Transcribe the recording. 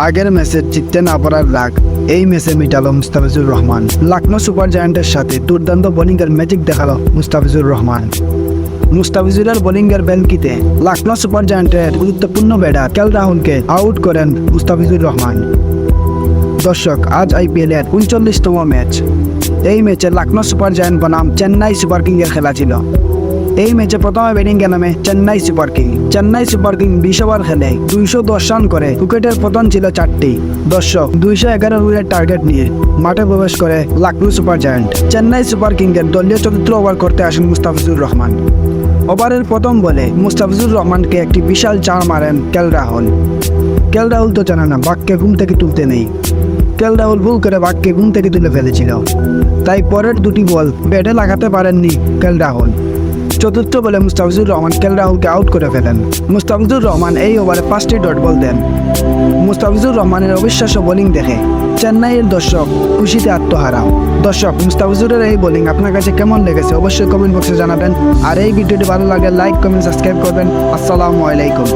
আগের ম্যাচে জিততে না পারার রাগ এই ম্যাচে মিটালো মুস্তাফিজুর রহমান। লখনৌ সুপার জায়ান্টের সাথে দুর্দান্ত বোলিংয়ের ম্যাজিক দেখালো মুস্তাফিজুর রহমান। মুস্তাফিজুরের বোলিংয়ের বেলকিতে লখনৌ সুপার জায়ান্টের গুরুত্বপূর্ণ ব্যাটার কেএল রাহুলকে আউট করেন মুস্তাফিজুর রহমান। দর্শক, আজ আইপিএলের 39তম ম্যাচ। এই ম্যাচে লখনৌ সুপার জায়ান্ট বনাম চেন্নাই সুপার কিংয়ের খেলা ছিল। এই ম্যাচে প্রথমে ব্যাটিংয়ে নামে Chennai super king. Chennai super king 20 over খেলে 210 রান করে উইকেটের পতন ছিল 4টি। দর্শক, 211 রানের টার্গেট নিয়ে মাঠে প্রবেশ করে Lucknow super giant. Chennai super কিংয়ের দলীয় চতুর্থ ওভার করতে আসেন মুস্তাফিজুর রহমান। ওভারের প্রথম বলে মুস্তাফিজুর রহমানকে একটি বিশাল চার মারেন কেএল রাহুল। কেএল রাহুল তো জানে না বাঘকে ঘুম থেকে তুলতে নেই। কেএল রাহুল ভুল করে বাঘকে ঘুম থেকে তুলে ফেলেছিল, তাই পরের দুটি বল ব্যাটে লাগাতে পারেননি কেএল রাহুল। চতুর্থ বলে মুস্তাফিজুর রহমান কেএল রাহুলকে আউট করে ফেলেন। মুস্তাফিজুর রহমান এই ওভারে 5টি ডট বল দেন। মুস্তাফিজুর রহমানের অবিশ্বাস্য বোলিং দেখে চেন্নাইয়ের দর্শক খুশিতে আত্মহারা। দর্শক, মুস্তাফিজুরের এই বোলিং আপনার কাছে কেমন লেগেছে অবশ্যই কমেন্ট বক্সে জানাবেন। আর এই ভিডিওটি ভালো লাগলে লাইক, কমেন্ট, সাবস্ক্রাইব করবেন। আসসালামু আলাইকুম।